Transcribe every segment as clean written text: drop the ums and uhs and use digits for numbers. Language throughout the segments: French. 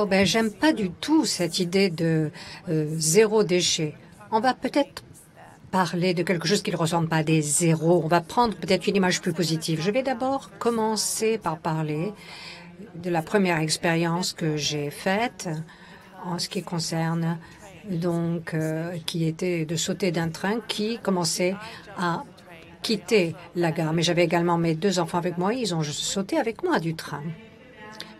Oh ben, j'aime pas du tout cette idée de zéro déchet. On va peut-être parler de quelque chose qui ne ressemble pas à des zéros. On va prendre peut-être une image plus positive. Je vais d'abord commencer par parler de la première expérience que j'ai faite en ce qui concerne donc qui était de sauter d'un train qui commençait à quitter la gare. Mais j'avais également mes 2 enfants avec moi. Ils ont sauté avec moi du train.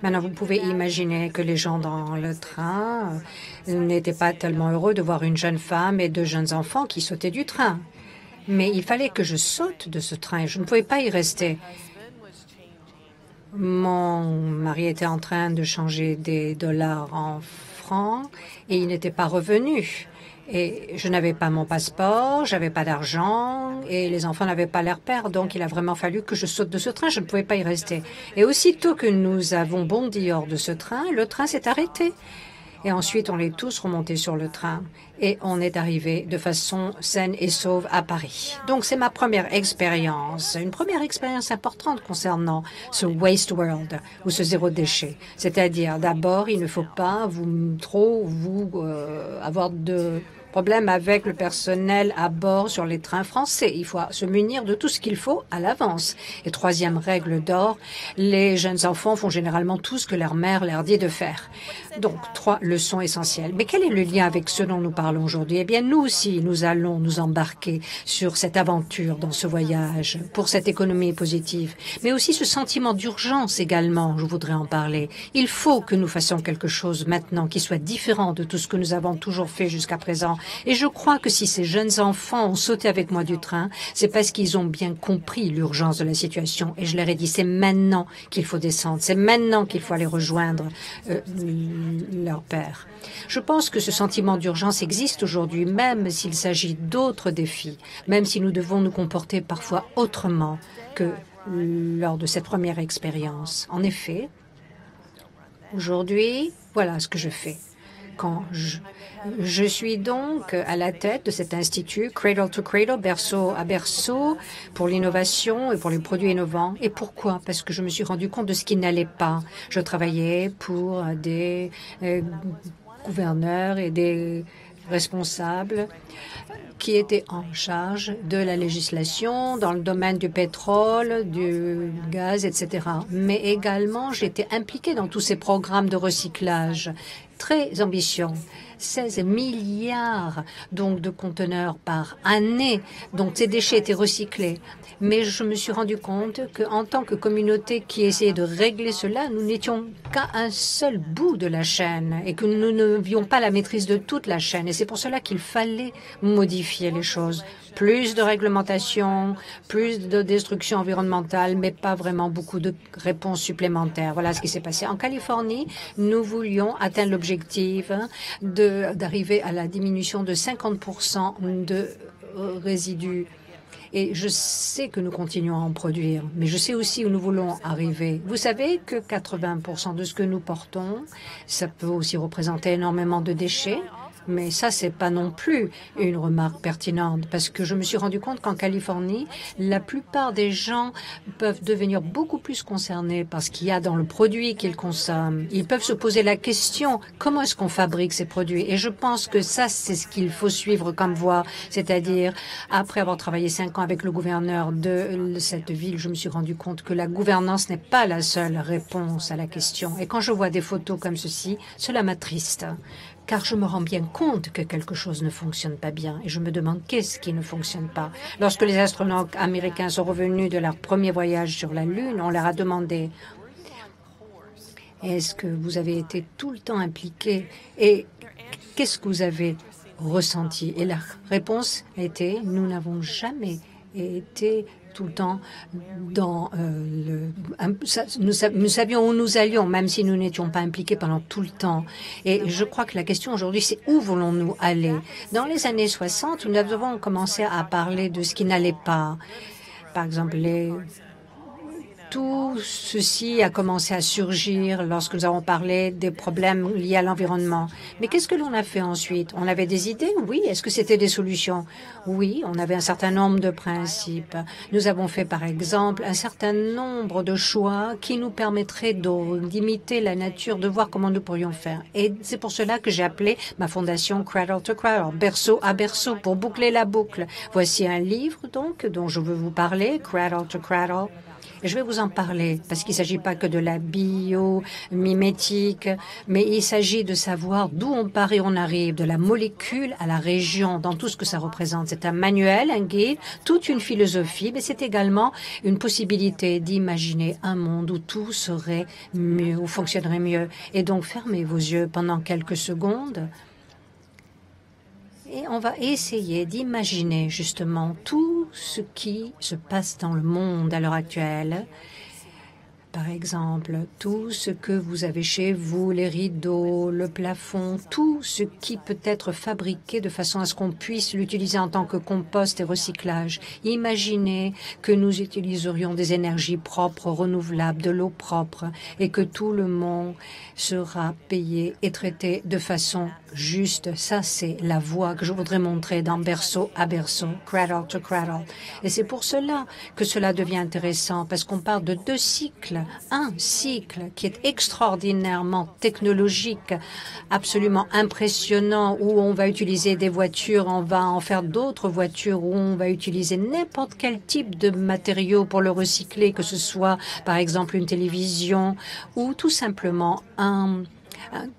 Maintenant, vous pouvez imaginer que les gens dans le train n'étaient pas tellement heureux de voir une jeune femme et 2 jeunes enfants qui sautaient du train. Mais il fallait que je saute de ce train et je ne pouvais pas y rester. Mon mari était en train de changer des dollars en francs et il n'était pas revenu. Et je n'avais pas mon passeport, j'avais pas d'argent et les enfants n'avaient pas leur père. Donc, il a vraiment fallu que je saute de ce train. Je ne pouvais pas y rester. Et aussitôt que nous avons bondi hors de ce train, le train s'est arrêté. Et ensuite, on est tous remontés sur le train et on est arrivé de façon saine et sauve à Paris. Donc, c'est ma première expérience, une première expérience importante concernant ce Waste World ou ce zéro déchet. C'est-à-dire, d'abord, il ne faut pas avoir de problème avec le personnel à bord sur les trains français. Il faut se munir de tout ce qu'il faut à l'avance. Et troisième règle d'or, les jeunes enfants font généralement tout ce que leur mère leur dit de faire. Donc, 3 leçons essentielles. Mais quel est le lien avec ce dont nous parlons aujourd'hui? Eh bien, nous aussi, nous allons nous embarquer sur cette aventure, dans ce voyage, pour cette économie positive. Mais aussi ce sentiment d'urgence également, je voudrais en parler. Il faut que nous fassions quelque chose maintenant qui soit différent de tout ce que nous avons toujours fait jusqu'à présent. Et je crois que si ces jeunes enfants ont sauté avec moi du train, c'est parce qu'ils ont bien compris l'urgence de la situation. Et je leur ai dit, c'est maintenant qu'il faut descendre, c'est maintenant qu'il faut aller rejoindre leur père. Je pense que ce sentiment d'urgence existe aujourd'hui, même s'il s'agit d'autres défis, même si nous devons nous comporter parfois autrement que lors de cette première expérience. En effet, aujourd'hui, voilà ce que je fais. Quand je suis donc à la tête de cet institut Cradle to Cradle, berceau à berceau, pour l'innovation et pour les produits innovants. Et pourquoi? Parce que je me suis rendu compte de ce qui n'allait pas. Je travaillais pour des gouverneurs et des responsables qui étaient en charge de la législation dans le domaine du pétrole, du gaz, etc. Mais également, j'étais impliquée dans tous ces programmes de recyclage très ambitieux. 16 milliards donc de conteneurs par année, donc ces déchets étaient recyclés. Mais je me suis rendu compte qu'en tant que communauté qui essayait de régler cela, nous n'étions qu'à un seul bout de la chaîne et que nous n'avions pas la maîtrise de toute la chaîne. Et c'est pour cela qu'il fallait modifier les choses. Plus de réglementation, plus de destruction environnementale, mais pas vraiment beaucoup de réponses supplémentaires. Voilà ce qui s'est passé. En Californie, nous voulions atteindre l'objectif d'arriver à la diminution de 50% de résidus. Et je sais que nous continuons à en produire, mais je sais aussi où nous voulons arriver. Vous savez que 80% de ce que nous portons, ça peut aussi représenter énormément de déchets. Mais ça, c'est pas non plus une remarque pertinente parce que je me suis rendu compte qu'en Californie, la plupart des gens peuvent devenir beaucoup plus concernés par ce qu'il y a dans le produit qu'ils consomment. Ils peuvent se poser la question, comment est-ce qu'on fabrique ces produits? Et je pense que ça, c'est ce qu'il faut suivre comme voie. C'est-à-dire, après avoir travaillé 5 ans avec le gouverneur de cette ville, je me suis rendu compte que la gouvernance n'est pas la seule réponse à la question. Et quand je vois des photos comme ceci, cela m'attriste. Car je me rends bien compte que quelque chose ne fonctionne pas bien et je me demande qu'est-ce qui ne fonctionne pas. Lorsque les astronautes américains sont revenus de leur premier voyage sur la Lune, on leur a demandé « Est-ce que vous avez été tout le temps impliqué et qu'est-ce que vous avez ressenti ?» Et la réponse était « Nous n'avons jamais été tout le temps dans nous savions où nous allions, même si nous n'étions pas impliqués pendant tout le temps. Et je crois que la question aujourd'hui, c'est où voulons-nous aller? Dans les années 60, nous avons commencé à parler de ce qui n'allait pas. Par exemple, tout ceci a commencé à surgir lorsque nous avons parlé des problèmes liés à l'environnement. Mais qu'est-ce que l'on a fait ensuite? On avait des idées? Oui. Est-ce que c'était des solutions? Oui, on avait un certain nombre de principes. Nous avons fait, par exemple, un certain nombre de choix qui nous permettraient d'imiter la nature, de voir comment nous pourrions faire. Et c'est pour cela que j'ai appelé ma fondation Cradle to Cradle, berceau à berceau, pour boucler la boucle. Voici un livre, donc, dont je veux vous parler, Cradle to Cradle. Et je vais vous en parler parce qu'il ne s'agit pas que de la biomimétique, mais il s'agit de savoir d'où on part et on arrive, de la molécule à la région, dans tout ce que ça représente. C'est un manuel, un guide, toute une philosophie, mais c'est également une possibilité d'imaginer un monde où tout serait mieux, où fonctionnerait mieux. Et donc, fermez vos yeux pendant quelques secondes. Et on va essayer d'imaginer justement tout ce qui se passe dans le monde à l'heure actuelle. Par exemple, tout ce que vous avez chez vous, les rideaux, le plafond, tout ce qui peut être fabriqué de façon à ce qu'on puisse l'utiliser en tant que compost et recyclage. Imaginez que nous utiliserions des énergies propres, renouvelables, de l'eau propre et que tout le monde sera payé et traité de façon juste. Ça, c'est la voie que je voudrais montrer dans berceau à berceau, cradle to cradle. Et c'est pour cela que cela devient intéressant, parce qu'on parle de deux cycles. Un cycle qui est extraordinairement technologique, absolument impressionnant, où on va utiliser des voitures, on va en faire d'autres voitures, où on va utiliser n'importe quel type de matériau pour le recycler, que ce soit par exemple une télévision ou tout simplement un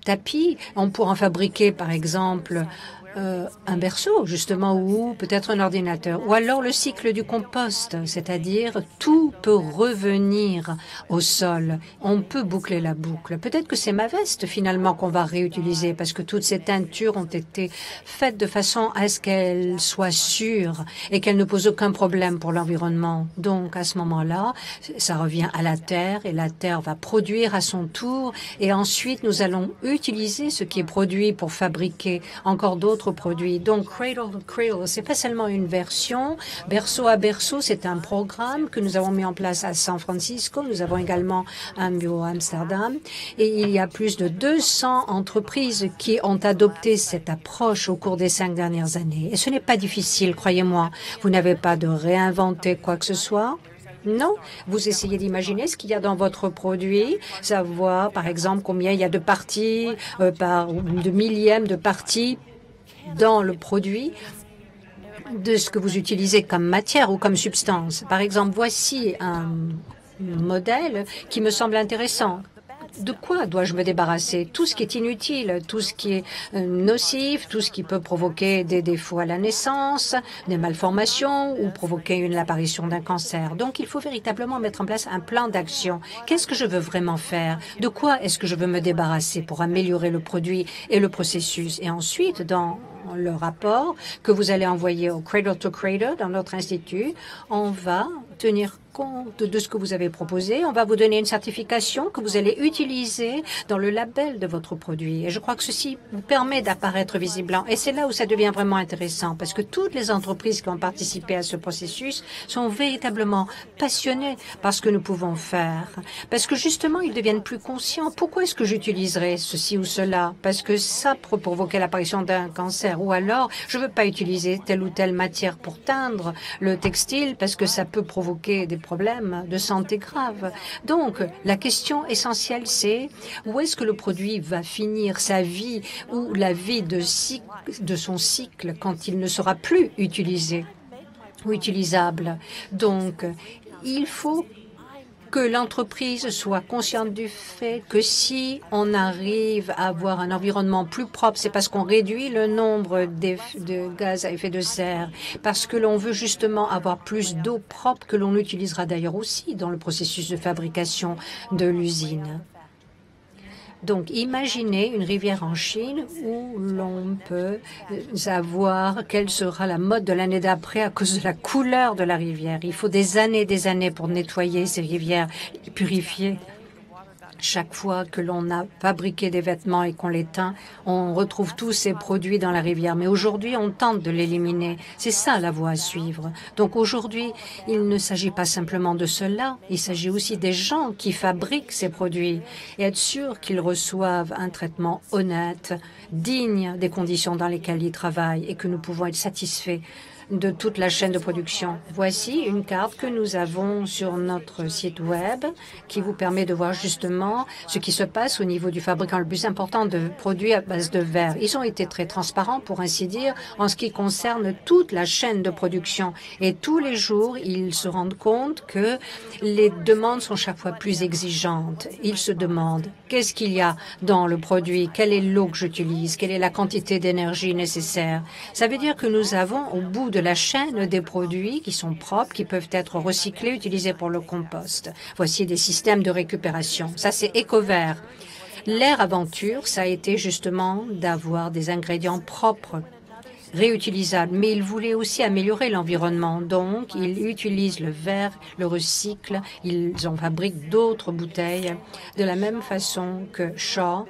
tapis. On pourra en fabriquer par exemple un berceau, justement, ou peut-être un ordinateur. Ou alors le cycle du compost, c'est-à-dire tout peut revenir au sol. On peut boucler la boucle. Peut-être que c'est ma veste, finalement, qu'on va réutiliser, parce que toutes ces teintures ont été faites de façon à ce qu'elles soient sûres et qu'elles ne posent aucun problème pour l'environnement. Donc, à ce moment-là, ça revient à la terre, et la terre va produire à son tour, et ensuite, nous allons utiliser ce qui est produit pour fabriquer encore d'autres produits. Donc, Cradle to Cradle, c'est pas seulement une version. Berceau à berceau, c'est un programme que nous avons mis en place à San Francisco. Nous avons également un bureau à Amsterdam. Et il y a plus de 200 entreprises qui ont adopté cette approche au cours des 5 dernières années. Et ce n'est pas difficile, croyez-moi. Vous n'avez pas de réinventer quoi que ce soit. Non, vous essayez d'imaginer ce qu'il y a dans votre produit, savoir par exemple combien il y a de parties, de millièmes de parties dans le produit de ce que vous utilisez comme matière ou comme substance. Par exemple, voici un modèle qui me semble intéressant. De quoi dois-je me débarrasser? Tout ce qui est inutile, tout ce qui est nocif, tout ce qui peut provoquer des défauts à la naissance, des malformations ou provoquer l'apparition d'un cancer. Donc, il faut véritablement mettre en place un plan d'action. Qu'est-ce que je veux vraiment faire? De quoi est-ce que je veux me débarrasser pour améliorer le produit et le processus? Et ensuite, dans le rapport que vous allez envoyer au Cradle to Cradle dans notre institut, on va tenir compte de ce que vous avez proposé. On va vous donner une certification que vous allez utiliser dans le label de votre produit. Et je crois que ceci vous permet d'apparaître visiblement. Et c'est là où ça devient vraiment intéressant, parce que toutes les entreprises qui ont participé à ce processus sont véritablement passionnées par ce que nous pouvons faire. Parce que justement, ils deviennent plus conscients. Pourquoi est-ce que j'utiliserais ceci ou cela? Parce que ça peut provoquer l'apparition d'un cancer. Ou alors, je ne veux pas utiliser telle ou telle matière pour teindre le textile parce que ça peut provoquer des problèmes de santé graves. Donc, la question essentielle, c'est où est-ce que le produit va finir sa vie ou la vie de son cycle quand il ne sera plus utilisé ou utilisable. Donc, il faut que l'entreprise soit consciente du fait que si on arrive à avoir un environnement plus propre, c'est parce qu'on réduit le nombre de gaz à effet de serre, parce que l'on veut justement avoir plus d'eau propre que l'on utilisera d'ailleurs aussi dans le processus de fabrication de l'usine. Donc, imaginez une rivière en Chine où l'on peut savoir quelle sera la mode de l'année d'après à cause de la couleur de la rivière. Il faut des années pour nettoyer ces rivières, purifier. Chaque fois que l'on a fabriqué des vêtements et qu'on les teint, on retrouve tous ces produits dans la rivière. Mais aujourd'hui, on tente de l'éliminer. C'est ça la voie à suivre. Donc aujourd'hui, il ne s'agit pas simplement de cela. Il s'agit aussi des gens qui fabriquent ces produits et être sûr qu'ils reçoivent un traitement honnête, digne des conditions dans lesquelles ils travaillent et que nous pouvons être satisfaits de toute la chaîne de production. Voici une carte que nous avons sur notre site web qui vous permet de voir justement ce qui se passe au niveau du fabricant le plus important de produits à base de verre. Ils ont été très transparents, pour ainsi dire, en ce qui concerne toute la chaîne de production. Et tous les jours, ils se rendent compte que les demandes sont chaque fois plus exigeantes. Ils se demandent qu'est-ce qu'il y a dans le produit, quelle est l'eau que j'utilise, quelle est la quantité d'énergie nécessaire. Ça veut dire que nous avons au bout de la chaîne des produits qui sont propres, qui peuvent être recyclés, utilisés pour le compost. Voici des systèmes de récupération. Ça, c'est EcoVert. L'air aventure, ça a été justement d'avoir des ingrédients propres, réutilisables, mais ils voulaient aussi améliorer l'environnement. Donc, ils utilisent le verre, le recyclent, ils en fabriquent d'autres bouteilles de la même façon que Shaw,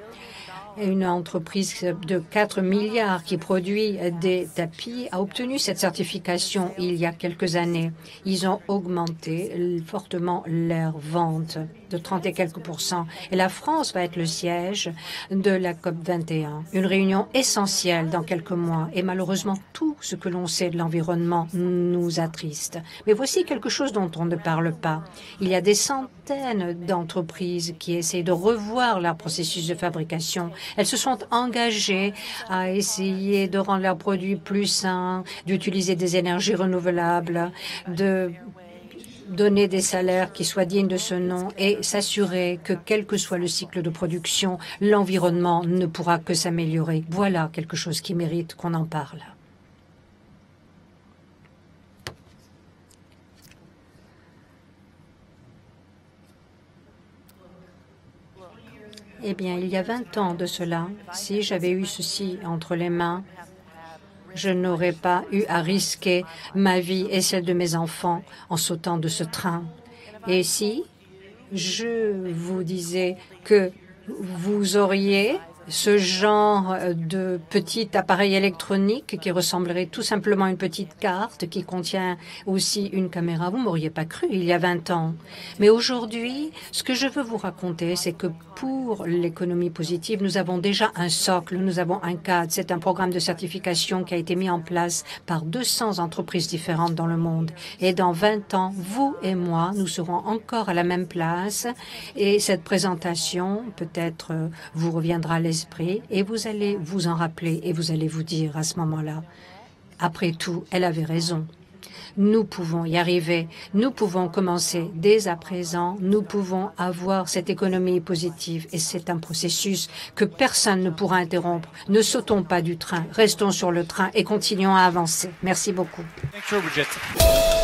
une entreprise de 4 milliards qui produit des tapis, a obtenu cette certification il y a quelques années. Ils ont augmenté fortement leurs ventes de 30 et quelques %. Et la France va être le siège de la COP21, une réunion essentielle dans quelques mois. Et malheureusement, tout ce que l'on sait de l'environnement nous attriste. Mais voici quelque chose dont on ne parle pas. Il y a des centaines d'entreprises qui essaient de revoir leur processus de fabrication. Elles se sont engagées à essayer de rendre leurs produits plus sains, d'utiliser des énergies renouvelables, de donner des salaires qui soient dignes de ce nom et s'assurer que, quel que soit le cycle de production, l'environnement ne pourra que s'améliorer. Voilà quelque chose qui mérite qu'on en parle. Eh bien, il y a 20 ans de cela, si j'avais eu ceci entre les mains, je n'aurais pas eu à risquer ma vie et celle de mes enfants en sautant de ce train. Et si je vous disais que vous auriez ce genre de petit appareil électronique qui ressemblerait tout simplement à une petite carte qui contient aussi une caméra, vous ne m'auriez pas cru il y a 20 ans. Mais aujourd'hui, ce que je veux vous raconter, c'est que pour l'économie positive, nous avons déjà un socle, nous avons un cadre. C'est un programme de certification qui a été mis en place par 200 entreprises différentes dans le monde. Et dans 20 ans, vous et moi, nous serons encore à la même place. Et cette présentation, peut-être, vous reviendra à l'esprit et vous allez vous en rappeler et vous allez vous dire à ce moment-là, après tout, elle avait raison. Nous pouvons y arriver. Nous pouvons commencer dès à présent. Nous pouvons avoir cette économie positive. Et c'est un processus que personne ne pourra interrompre. Ne sautons pas du train. Restons sur le train et continuons à avancer. Merci beaucoup. Thank you, Bridget.